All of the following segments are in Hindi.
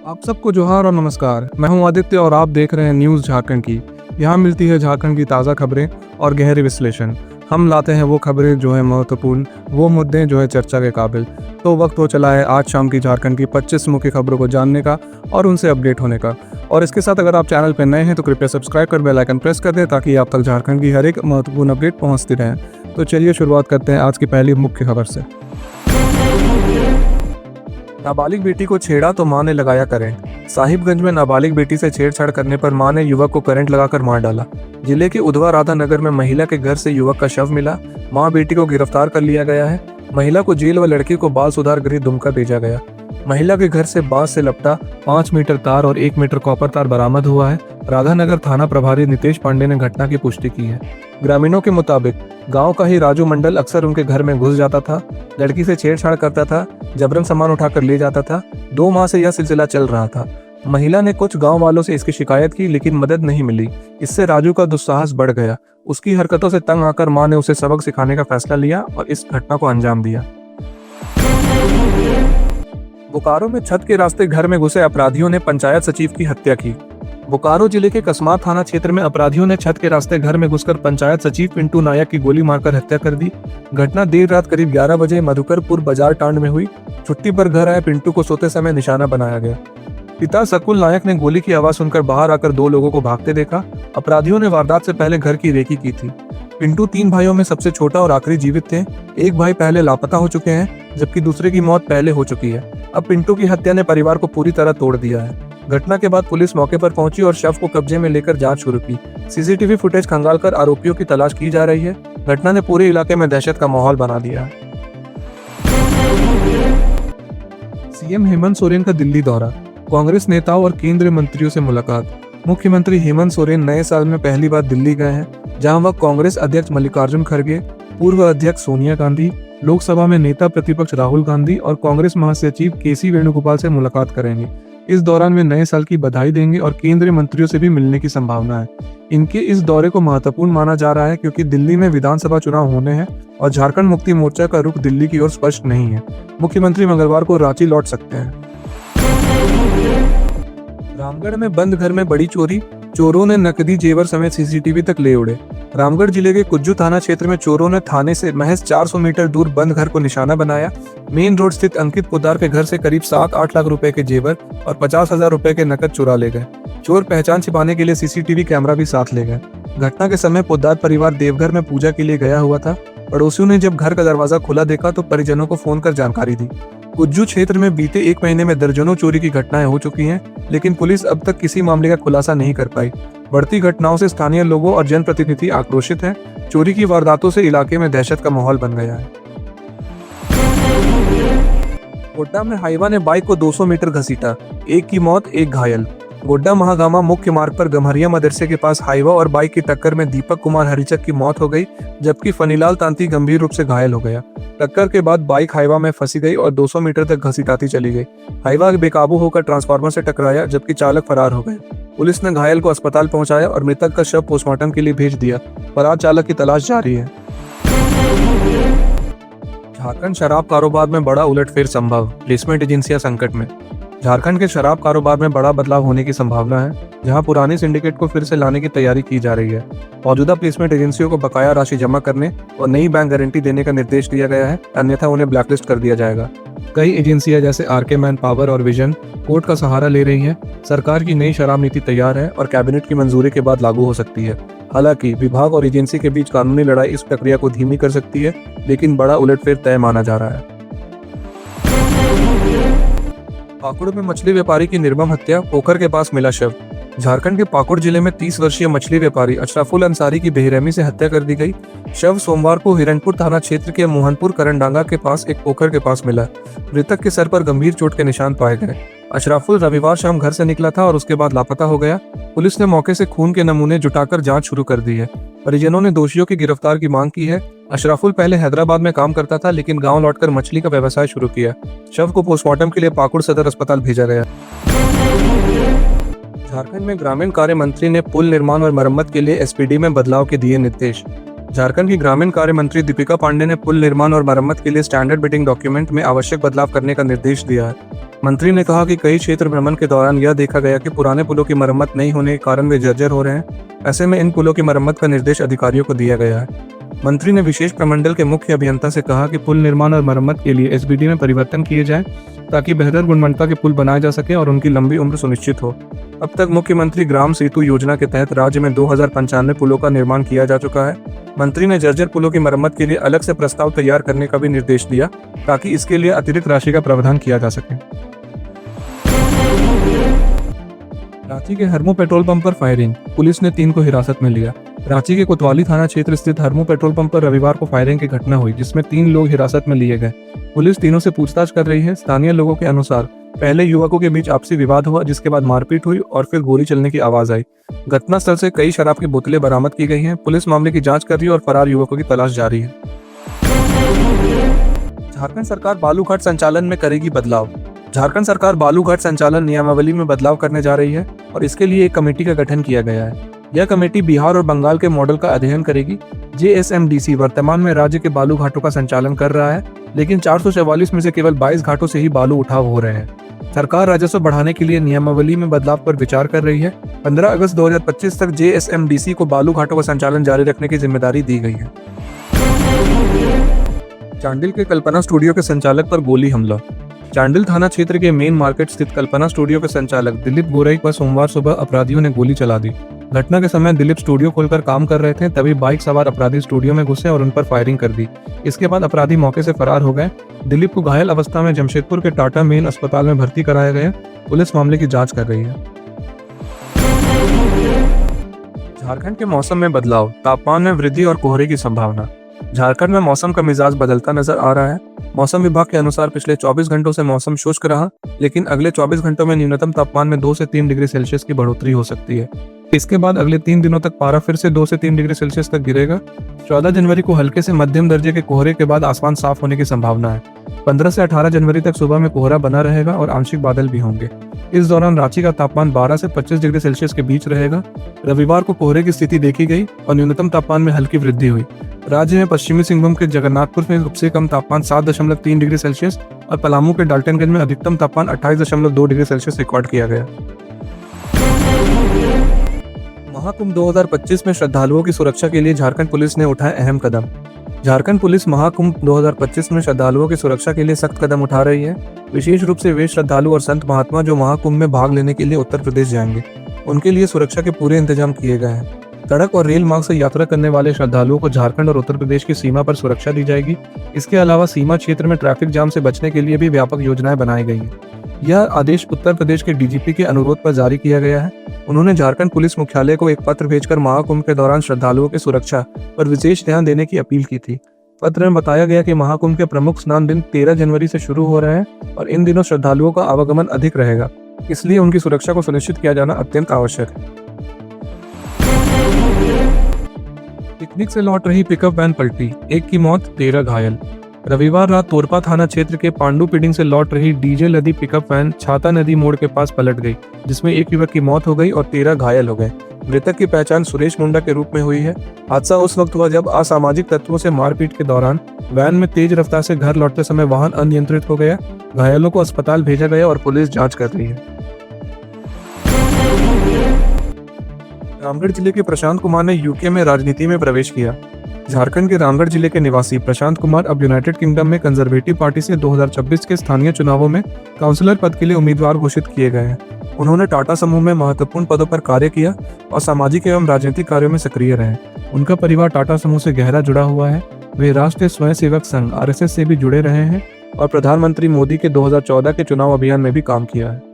आप सबको जोहार और नमस्कार। मैं हूं आदित्य और आप देख रहे हैं न्यूज़ झारखंड की। यहाँ मिलती है झारखंड की ताज़ा खबरें और गहरे विश्लेषण। हम लाते हैं वो खबरें जो है महत्वपूर्ण, वो मुद्दे जो है चर्चा के काबिल। तो वक्त हो चला है आज शाम की झारखंड की 25 मुख्य खबरों को जानने का और उनसे अपडेट होने का। और इसके साथ अगर आप चैनल पर नए हैं तो कृपया सब्सक्राइब कर बेल आइकन प्रेस कर दें ताकि आप तक झारखंड की हर एक महत्वपूर्ण अपडेट पहुँचती रहे। तो चलिए शुरुआत करते हैं आज की पहली मुख्य खबर से। नाबालिग बेटी को छेड़ा तो मां ने लगाया करंट। साहिबगंज में नाबालिग बेटी से छेड़छाड़ करने पर मां ने युवक को करंट लगाकर मार डाला। जिले के उधवा राधा नगर में महिला के घर से युवक का शव मिला। मां बेटी को गिरफ्तार कर लिया गया है। महिला को जेल व लड़की को बाल सुधार गृह दुमका भेजा गया। महिला के घर से बांस से लपटा 5 मीटर तार और 1 मीटर कॉपर तार बरामद हुआ है। राधानगर थाना प्रभारी नितेश पांडे ने घटना की पुष्टि की है। ग्रामीणों के मुताबिक गांव का ही राजू मंडल अक्सर उनके घर में घुस जाता था, लड़की से छेड़छाड़ करता था, जबरन सामान उठाकर ले जाता था। 2 माह से यह सिलसिला चल रहा था। महिला ने कुछ गांव वालों से इसकी शिकायत की लेकिन मदद नहीं मिली। इससे राजू का दुस्साहस बढ़ गया। उसकी हरकतों से तंग आकर मां ने उसे सबक सिखाने का फैसला लिया और इस घटना को अंजाम दिया। बोकारो में छत के रास्ते घर में घुसे अपराधियों ने पंचायत सचिव की हत्या की। बोकारो जिले के कसमार थाना क्षेत्र में अपराधियों ने छत के रास्ते घर में घुसकर पंचायत सचिव पिंटू नायक की गोली मारकर हत्या कर दी। घटना देर रात करीब 11 बजे मधुकरपुर बाजार टांड में हुई। छुट्टी पर घर आए पिंटू को सोते समय निशाना बनाया गया। पिता सकुल नायक ने गोली की आवाज सुनकर बाहर आकर 2 लोगों को भागते देखा। अपराधियों ने वारदात से पहले घर की रेकी की थी। पिंटू 3 भाइयों में सबसे छोटा और आखिरी जीवित थे। एक भाई पहले लापता हो चुके हैं जबकि दूसरे की मौत पहले हो चुकी है। अब पिंटू की हत्या ने परिवार को पूरी तरह तोड़ दिया है। घटना के बाद पुलिस मौके पर पहुंची और शव को कब्जे में लेकर जांच शुरू की। सीसीटीवी फुटेज खंगालकर आरोपियों की तलाश की जा रही है। घटना ने पूरे इलाके में दहशत का माहौल बना दिया है। सीएम हेमंत सोरेन का दिल्ली दौरा, कांग्रेस नेताओं और केंद्रीय मंत्रियों से मुलाकात। मुख्यमंत्री हेमंत सोरेन नए साल में पहली बार दिल्ली गए हैं, जहां वह कांग्रेस अध्यक्ष मल्लिकार्जुन खड़गे, पूर्व अध्यक्ष सोनिया गांधी, लोकसभा में नेता प्रतिपक्ष राहुल गांधी और कांग्रेस महासचिव केसी वेणुगोपाल से मुलाकात करेंगे। इस दौरान वे नए साल की बधाई देंगे और केंद्रीय मंत्रियों से भी मिलने की संभावना है। इनके इस दौरे को महत्वपूर्ण माना जा रहा है क्योंकि दिल्ली में विधानसभा चुनाव होने हैं और झारखंड मुक्ति मोर्चा का रुख दिल्ली की ओर स्पष्ट नहीं है। मुख्यमंत्री मंगलवार को रांची लौट सकते हैं। रामगढ़ में बंद घर में बड़ी चोरी, चोरों ने नकदी जेवर समेत सीसीटीवी तक ले उड़े। रामगढ़ जिले के कुज्जू थाना क्षेत्र में चोरों ने थाने से महज 400 मीटर दूर बंद घर को निशाना बनाया। मेन रोड स्थित अंकित पोद्दार के घर से करीब 7-8 लाख रुपए के जेवर और 50,000 रुपए के नकद चुरा ले गए। चोर पहचान छिपाने के लिए सीसीटीवी कैमरा भी साथ ले गए। घटना के समय पोद्दार परिवार देवघर में पूजा के लिए गया हुआ था। पड़ोसियों ने जब घर का दरवाजा खुला देखा तो परिजनों को फोन कर जानकारी दी। कुज्जू क्षेत्र में बीते 1 महीने में दर्जनों चोरी की घटनाएं हो चुकी हैं, लेकिन पुलिस अब तक किसी मामले का खुलासा नहीं कर पाई। बढ़ती घटनाओं से स्थानीय लोगों और जनप्रतिनिधि आक्रोशित हैं। चोरी की वारदातों से इलाके में दहशत का माहौल बन गया है। गोड्डा में हाईवा ने बाइक को 200 मीटर घसीटा, एक की मौत, एक घायल। गोड्डा महागामा मुख्य मार्ग पर गम्हरिया मदरसे के पास हाईवा और बाइक की टक्कर में दीपक कुमार हरिचक की मौत हो गई, जबकि फनीलाल तांती गंभीर रूप से घायल हो गया। टक्कर के बाद बाइक हाईवा में फंसी गई और 200 मीटर तक घसीटाती चली गई। हाईवा बेकाबू होकर ट्रांसफार्मर से टकराया जबकि चालक फरार हो गए। पुलिस ने घायल को अस्पताल पहुंचाया और मृतक का शव पोस्टमार्टम के लिए भेज दिया। फरार चालक की तलाश जारी है। झारखंड शराब कारोबार में बड़ा उलटफेर संभव, प्लेसमेंट एजेंसियां संकट में। झारखंड के शराब कारोबार में बड़ा बदलाव होने की संभावना है, जहां पुराने सिंडिकेट को फिर से लाने की तैयारी की जा रही है। मौजूदा प्लेसमेंट एजेंसियों को बकाया राशि जमा करने और नई बैंक गारंटी देने का निर्देश दिया गया है, अन्यथा उन्हें ब्लैकलिस्ट कर दिया जाएगा। कई एजेंसियां जैसे आरके मैन पावर और विजन कोर्ट का सहारा ले रही हैं। सरकार की नई शराब नीति तैयार है और कैबिनेट की मंजूरी के बाद लागू हो सकती है। हालांकि विभाग और एजेंसी के बीच कानूनी लड़ाई इस प्रक्रिया को धीमी कर सकती है, लेकिन बड़ा उलटफेर तय माना जा रहा है। पाकुड़ में मछली व्यापारी की निर्मम हत्या, पोखर के पास मिला शव। झारखंड के पाकुड़ जिले में 30 वर्षीय मछली व्यापारी अशरफुल अंसारी की बेरहमी से हत्या कर दी गई। शव सोमवार को हिरणपुर थाना क्षेत्र के मोहनपुर करंडांगा के पास एक पोखर के पास मिला। मृतक के सर पर गंभीर चोट के निशान पाए गए। अशरफुल रविवार शाम घर से निकला था और उसके बाद लापता हो गया। पुलिस ने मौके से खून के नमूने जुटाकर जांच शुरू कर दी है। परिजनों ने दोषियों की गिरफ्तार की मांग की है। अशरफुल पहले हैदराबाद में काम करता था लेकिन गांव लौटकर मछली का व्यवसाय शुरू किया। शव को पोस्टमार्टम के लिए पाकुड़ सदर अस्पताल भेजा गया। झारखंड में ग्रामीण कार्य मंत्री ने पुल निर्माण और मरम्मत के लिए एसपीडी में बदलाव के दिए निर्देश। झारखंड की ग्रामीण कार्य मंत्री दीपिका पांडे ने पुल निर्माण और मरम्मत के लिए स्टैंडर्ड बिडिंग डॉक्यूमेंट में आवश्यक बदलाव करने का निर्देश दिया है। मंत्री ने कहा कि कई क्षेत्र भ्रमण के दौरान यह देखा गया कि पुराने पुलों की मरम्मत नहीं होने के कारण वे जर्जर हो रहे हैं। ऐसे में इन पुलों की मरम्मत का निर्देश अधिकारियों को दिया गया है। मंत्री ने विशेष प्रमंडल के मुख्य अभियंता से कहा कि पुल निर्माण और मरम्मत के लिए एसबीडी में परिवर्तन किए जाएं ताकि बेहतर गुणवत्ता के पुल बनाए जा सके और उनकी लंबी उम्र सुनिश्चित हो। अब तक मुख्यमंत्री ग्राम सेतु योजना के तहत राज्य में 2095 पुलों का निर्माण किया जा चुका है। मंत्री ने जर्जर पुलों की मरम्मत के लिए अलग से प्रस्ताव तैयार करने का भी निर्देश दिया ताकि इसके लिए अतिरिक्त राशि का प्रावधान किया जा सके। रांची के हरमू पेट्रोल पंप पर फायरिंग, पुलिस ने 3 को हिरासत में लिया। रांची के कोतवाली थाना क्षेत्र स्थित हरमू पेट्रोल पंप पर रविवार को फायरिंग की घटना हुई, जिसमें 3 लोग हिरासत में लिए गए। पुलिस तीनों से पूछताछ कर रही है। स्थानीय लोगों के अनुसार पहले युवकों के बीच आपसी विवाद हुआ, जिसके बाद मारपीट हुई और फिर गोली चलने की आवाज आई। घटनास्थल से कई शराब की बोतलें बरामद की गई हैं। पुलिस मामले की जांच कर रही है और फरार युवकों की तलाश जारी है। झारखंड सरकार बालूघाट संचालन में करेगी बदलाव। झारखंड सरकार बालूघाट संचालन नियमावली में बदलाव करने जा रही है और इसके लिए एक कमेटी का गठन किया गया है। यह कमेटी बिहार और बंगाल के मॉडल का अध्ययन करेगी। जेएसएमडीसी वर्तमान में राज्य के बालू घाटों का संचालन कर रहा है, लेकिन 444 में से केवल 22 घाटों से ही बालू उठाव हो रहे हैं। सरकार राजस्व बढ़ाने के लिए नियमावली में बदलाव पर विचार कर रही है। 15 अगस्त 2025 तक जेएसएमडीसी को बालू घाटों का संचालन जारी रखने की जिम्मेदारी दी गई है। चांडिल के कल्पना स्टूडियो के संचालक पर गोली हमला। चांडिल थाना क्षेत्र के मेन मार्केट स्थित कल्पना स्टूडियो के संचालक दिलीप गोरई पर सोमवार सुबह अपराधियों ने गोली चला दी। घटना के समय दिलीप स्टूडियो खोलकर काम कर रहे थे, तभी बाइक सवार अपराधी स्टूडियो में घुसे और उन पर फायरिंग कर दी। इसके बाद अपराधी मौके से फरार हो गए। दिलीप को घायल अवस्था में जमशेदपुर के टाटा मेन अस्पताल में भर्ती कराया गया। पुलिस मामले की जांच कर रही है। झारखंड के मौसम में बदलाव, तापमान में वृद्धि और कोहरे की संभावना। झारखंड में मौसम का मिजाज बदलता नजर आ रहा है। मौसम विभाग के अनुसार पिछले 24 घंटों से मौसम शुष्क रहा, लेकिन अगले 24 घंटों में न्यूनतम तापमान में 2 से 3 डिग्री सेल्सियस की बढ़ोतरी हो सकती है। इसके बाद अगले 3 दिनों तक पारा फिर से 2 से 3 डिग्री सेल्सियस तक गिरेगा। 14 जनवरी को हल्के से मध्यम दर्जे के कोहरे के बाद आसमान साफ होने की संभावना है। 15 से 18 जनवरी तक सुबह में कोहरा बना रहेगा और आंशिक बादल भी होंगे। इस दौरान रांची का तापमान 12 से 25 डिग्री सेल्सियस के बीच रहेगा। रविवार को कोहरे की स्थिति देखी गई और न्यूनतम तापमान में हल्की वृद्धि हुई। राज्य में पश्चिमी सिंहभूम के जगन्नाथपुर में सबसे कम तापमान 7.3 डिग्री सेल्सियस और पलामू के डाल्टनगंज में अधिकतम तापमान 28.2 डिग्री सेल्सियस रिकॉर्ड किया गया। महाकुंभ 2025 में श्रद्धालुओं की सुरक्षा के लिए झारखंड पुलिस ने उठाए अहम कदम। झारखंड पुलिस महाकुंभ 2025 में श्रद्धालुओं की सुरक्षा के लिए सख्त कदम उठा रही है। विशेष रूप से वे श्रद्धालु और संत महात्मा जो महाकुंभ में भाग लेने के लिए उत्तर प्रदेश जाएंगे, उनके लिए सुरक्षा के पूरे इंतजाम किए गए हैं। सड़क और रेल मार्ग से यात्रा करने वाले श्रद्धालुओं को झारखंड और उत्तर प्रदेश की सीमा पर सुरक्षा दी जाएगी। इसके अलावा सीमा क्षेत्र में ट्रैफिक जाम से बचने के लिए भी व्यापक योजनाएं बनाई गई हैं। यह आदेश उत्तर प्रदेश के डीजीपी के अनुरोध पर जारी किया गया है। उन्होंने झारखंड पुलिस मुख्यालय को एक पत्र भेजकर महाकुंभ के दौरान श्रद्धालुओं की सुरक्षा पर विशेष ध्यान देने की अपील की थी। पत्र में बताया गया कि महाकुंभ के प्रमुख स्नान दिन 13 जनवरी से शुरू हो रहे हैं और इन दिनों श्रद्धालुओं का आवागमन अधिक रहेगा, इसलिए उनकी सुरक्षा को सुनिश्चित किया जाना अत्यंत आवश्यक है। पिकनिक से लौट रही पिकअप वैन पलटी, 1 की मौत, 13 घायल। रविवार रात तोरपा थाना क्षेत्र के पांडु पिडिंग से लौट रही डीजे लदी पिकअप वैन छाता नदी मोड़ के पास पलट गई, जिसमें 1 युवक की मौत हो गई और 13 घायल हो गए। मृतक की पहचान सुरेश मुंडा के रूप में हुई है। हादसा उस वक्त हुआ जब असामाजिक तत्वों से मारपीट के दौरान वैन में तेज रफ्तार से घर लौटते समय वाहन अनियंत्रित हो गया। घायलों को अस्पताल भेजा गया और पुलिस जांच कर रही है। रामगढ़ जिले के प्रशांत कुमार ने यूके में राजनीति में प्रवेश किया। झारखंड के रामगढ़ जिले के निवासी प्रशांत कुमार अब यूनाइटेड किंगडम में कंजर्वेटिव पार्टी से 2026 के स्थानीय चुनावों में काउंसलर पद के लिए उम्मीदवार घोषित किए गए हैं। उन्होंने टाटा समूह में महत्वपूर्ण पदों पर कार्य किया और सामाजिक एवं राजनीतिक कार्यों में सक्रिय रहे। उनका परिवार टाटा समूह से गहरा जुड़ा हुआ है। वे राष्ट्रीय स्वयंसेवक संघ (RSS) से भी जुड़े रहे हैं और प्रधानमंत्री मोदी के 2014 के चुनाव अभियान में भी काम किया है।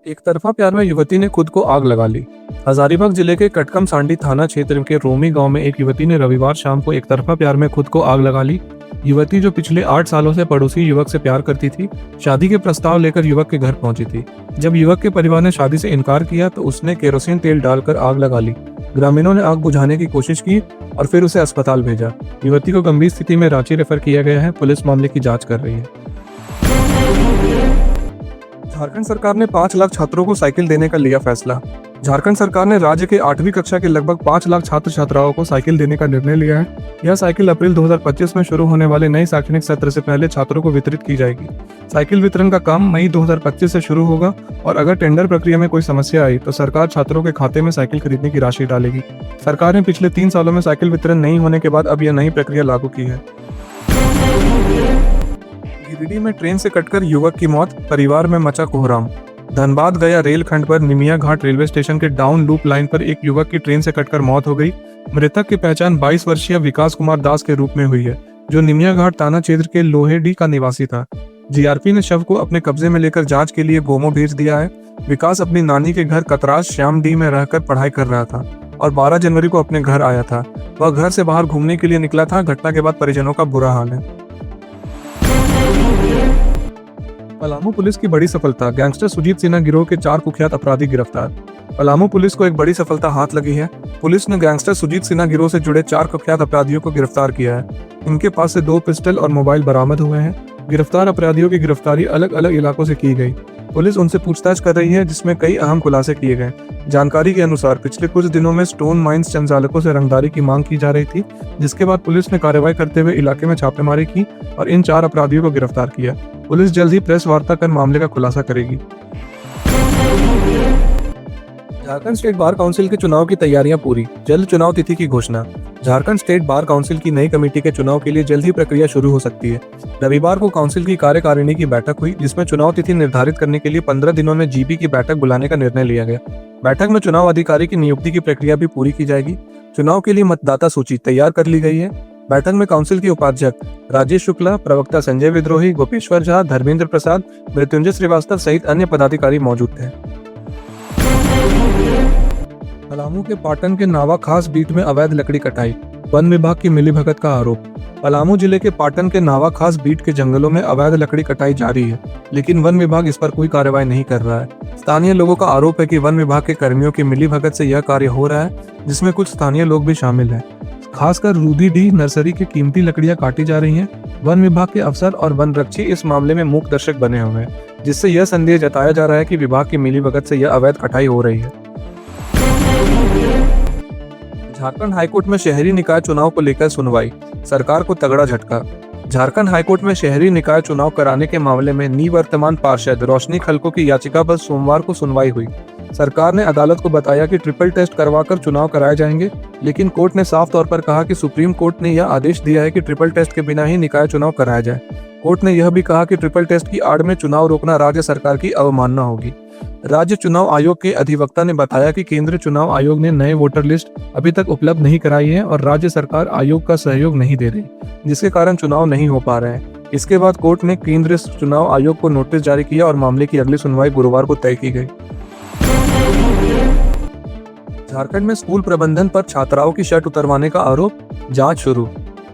एक तरफा प्यार में युवती ने खुद को आग लगा ली। हजारीबाग जिले के कटकम सांडी थाना क्षेत्र के रोमी गांव में एक युवती ने रविवार शाम को एक तरफा प्यार में खुद को आग लगा ली। युवती, जो पिछले 8 सालों से पड़ोसी युवक से प्यार करती थी, शादी के प्रस्ताव लेकर युवक के घर पहुंची थी। जब युवक के परिवार ने शादी से इनकार किया तो उसने केरोसिन तेल डालकर आग लगा ली। ग्रामीणों ने आग बुझाने की कोशिश की और फिर उसे अस्पताल भेजा। युवती को गंभीर स्थिति में रांची रेफर किया गया है। पुलिस मामले की जाँच कर रही है। झारखंड सरकार ने 5 लाख छात्रों को साइकिल देने का लिया फैसला। झारखंड सरकार ने राज्य के 8वीं कक्षा के लगभग 5 लाख छात्र छात्राओं को साइकिल देने का निर्णय लिया है। यह साइकिल अप्रैल 2025 में शुरू होने वाले नए शैक्षणिक सत्र से पहले छात्रों को वितरित की जाएगी। साइकिल वितरण का काम मई 2025 से शुरू होगा और अगर टेंडर प्रक्रिया में कोई समस्या आई तो सरकार छात्रों के खाते में साइकिल खरीदने की राशि डालेगी। सरकार ने पिछले 3 सालों में साइकिल वितरण नहीं होने के बाद अब यह नई प्रक्रिया लागू की है। गिरिडीह में ट्रेन से कटकर युवक की मौत, परिवार में मचा कोहराम। धनबाद गया रेलखंड पर निमिया घाट रेलवे स्टेशन के डाउन लूप लाइन पर एक युवक की ट्रेन से कटकर मौत हो गई। मृतक की पहचान 22 वर्षीय विकास कुमार दास के रूप में हुई है, जो निमिया घाट थाना क्षेत्र के लोहेडी का निवासी था। जीआरपी ने शव को अपने कब्जे में लेकर जांच के लिए गोमो भेज दिया है। विकास अपनी नानी के घर कतरास श्यामडी में रहकर पढ़ाई कर रहा था और 12 जनवरी को अपने घर आया था। वह घर से बाहर घूमने के लिए निकला था। घटना के बाद परिजनों का बुरा हाल है। पलामू पुलिस की बड़ी सफलता, गैंगस्टर सुजीत सिन्हा गिरोह के 4 कुख्यात अपराधी गिरफ्तार। पलामू पुलिस को एक बड़ी सफलता हाथ लगी है। पुलिस ने गैंगस्टर सुजीत सिन्हा गिरोह से जुड़े 4 कुख्यात अपराधियों को गिरफ्तार किया है। इनके पास से 2 पिस्टल और मोबाइल बरामद हुए हैं। गिरफ्तार अपराधियों की गिरफ्तारी अलग अलग इलाकों से की गई। पुलिस उनसे पूछताछ कर रही है, जिसमें कई अहम खुलासे किए गए। जानकारी के अनुसार पिछले कुछ दिनों में स्टोन माइंस संचालकों से रंगदारी की मांग की जा रही थी, जिसके बाद पुलिस ने कार्रवाई करते हुए इलाके में छापेमारी की और इन 4 अपराधियों को गिरफ्तार किया। पुलिस जल्द ही प्रेस वार्ता कर मामले का खुलासा करेगी। झारखंड स्टेट बार काउंसिल के चुनाव की तैयारियां पूरी, जल्द चुनाव तिथि की घोषणा। झारखंड स्टेट बार काउंसिल की नई कमेटी के चुनाव के लिए जल्द ही प्रक्रिया शुरू हो सकती है। रविवार को काउंसिल की कार्यकारिणी की बैठक हुई, जिसमें चुनाव तिथि निर्धारित करने के लिए 15 दिनों में जीपी की बैठक बुलाने का निर्णय लिया गया। बैठक में चुनाव अधिकारी की नियुक्ति की प्रक्रिया भी पूरी की जाएगी। चुनाव के लिए मतदाता सूची तैयार कर ली गई है। बैठक में काउंसिल के उपाध्यक्ष राजेश शुक्ला, प्रवक्ता संजय विद्रोही, गोपेश्वर झा, धर्मेंद्र प्रसाद, मृत्युंजय श्रीवास्तव सहित अन्य पदाधिकारी मौजूद थे। पलामू के पाटन के नावा खास बीट में अवैध लकड़ी कटाई, वन विभाग की मिलीभगत का आरोप। पलामू जिले के पाटन के नावा खास बीट के जंगलों में अवैध लकड़ी कटाई जारी है, लेकिन वन विभाग इस पर कोई कार्रवाई नहीं कर रहा है। स्थानीय लोगों का आरोप है कि वन विभाग के कर्मियों की मिलीभगत से यह कार्य हो रहा है, जिसमें कुछ स्थानीय लोग भी शामिल हैं। खासकर रूदीडीह नर्सरी की कीमती लकड़ियां काटी जा रही हैं। वन विभाग के अफसर और वन रक्षी इस मामले में मूक दर्शक बने हुए हैं, जिससे यह संदेह जताया जा रहा है कि विभाग की मिलीभगत से यह अवैध कटाई हो रही है। झारखंड हाईकोर्ट में शहरी निकाय चुनाव को लेकर सुनवाई, सरकार को तगड़ा झटका। झारखंड हाईकोर्ट में शहरी निकाय चुनाव कराने के मामले में निवर्तमान पार्षद रोशनी खलको की याचिका पर सोमवार को सुनवाई हुई। सरकार ने अदालत को बताया कि ट्रिपल टेस्ट करवाकर चुनाव कराए जाएंगे, लेकिन कोर्ट ने साफ तौर पर कहा कि सुप्रीम कोर्ट ने यह आदेश दिया है कि ट्रिपल टेस्ट के बिना ही निकाय चुनाव कराया जाए। कोर्ट ने यह भी कहा कि ट्रिपल टेस्ट की आड़ में चुनाव रोकना राज्य सरकार की अवमानना होगी। राज्य चुनाव आयोग के अधिवक्ता ने बताया कि केंद्रीय चुनाव आयोग ने नए वोटर लिस्ट अभी तक उपलब्ध नहीं कराई है और राज्य सरकार आयोग का सहयोग नहीं दे रही, जिसके कारण चुनाव नहीं हो पा रहे हैं। इसके बाद कोर्ट ने केंद्रीय चुनाव आयोग को नोटिस जारी किया और मामले की अगली सुनवाई गुरुवार को तय की गई। झारखंड में स्कूल प्रबंधन पर छात्राओं की शर्ट उतरवाने का आरोप, जांच शुरू।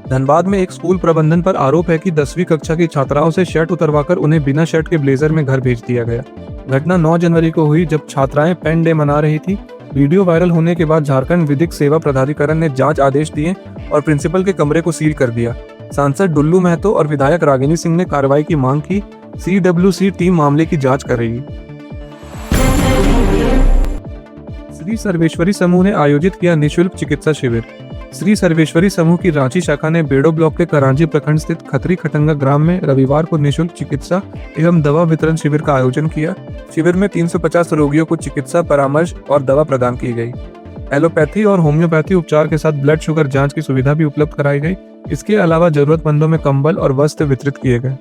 धनबाद में एक स्कूल प्रबंधन पर आरोप है कि 10वीं कक्षा की छात्राओं से शर्ट उतरवाकर उन्हें बिना शर्ट के ब्लेजर में घर भेज दिया गया। घटना 9 जनवरी को हुई, जब छात्राएं पेन डे मना रही थी। वीडियो वायरल होने के बाद झारखंड विधिक सेवा प्राधिकरण ने जांच आदेश दिए और प्रिंसिपल के कमरे को सील कर दिया। सांसद डुल्लू महतो और विधायक रागिनी सिंह ने कार्रवाई की मांग की। CWC टीम मामले की जांच कर रही है। श्री सर्वेश्वरी समूह ने आयोजित किया निःशुल्क चिकित्सा शिविर। श्री सर्वेश्वरी समूह की रांची शाखा ने बेड़ो ब्लॉक के करांजी प्रखंड स्थित खतरी खटंगा ग्राम में रविवार को निःशुल्क चिकित्सा एवं दवा वितरण शिविर का आयोजन किया। शिविर में 350 रोगियों को चिकित्सा परामर्श और दवा प्रदान की गई। एलोपैथी और होम्योपैथी उपचार के साथ ब्लड शुगर जांच की सुविधा भी उपलब्ध कराई गई। इसके अलावा जरूरतमंदों में कंबल और वस्त्र वितरित किए गए।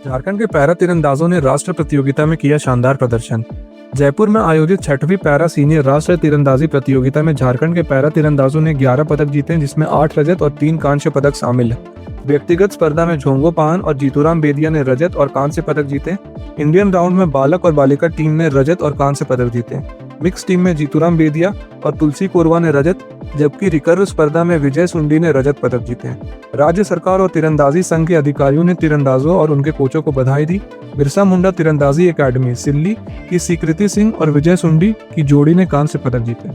झारखंड के पैरा तीरंदाजों ने राष्ट्रीय प्रतियोगिता में किया शानदार प्रदर्शन। जयपुर में आयोजित 6वीं पैरा सीनियर राष्ट्रीय तीरंदाजी प्रतियोगिता में झारखंड के पैरा तीरंदाजों ने 11 पदक जीते, जिसमें 8 रजत और 3 कांस्य पदक शामिल है। व्यक्तिगत स्पर्धा में झोंगो पान और जीतूराम बेदिया ने रजत और कांस्य पदक जीते। इंडियन राउंड में बालक और बालिका टीम ने रजत और कांस्य पदक जीते। मिक्स टीम में जीतूराम बेदिया और तुलसी कोरवा ने रजत, जबकि रिकर्व स्पर्धा में विजय सुंडी ने रजत पदक जीते। राज्य सरकार और तीरंदाजी संघ के अधिकारियों ने तीरंदाजों और उनके कोचों को बधाई दी। बिरसा मुंडा तीरंदाजी एकेडमी सिल्ली की स्वीकृति सिंह और विजय सुंडी की जोड़ी ने कांस्य पदक जीते।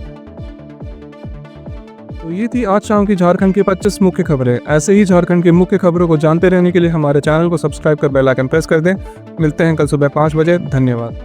तो ये थी आज शाम की झारखंड की 25 मुख्य खबरें। ऐसे ही झारखंड की मुख्य खबरों को जानते रहने के लिए हमारे चैनल को सब्सक्राइब कर बेल आइकन प्रेस कर दें। मिलते हैं कल सुबह 5 बजे। धन्यवाद।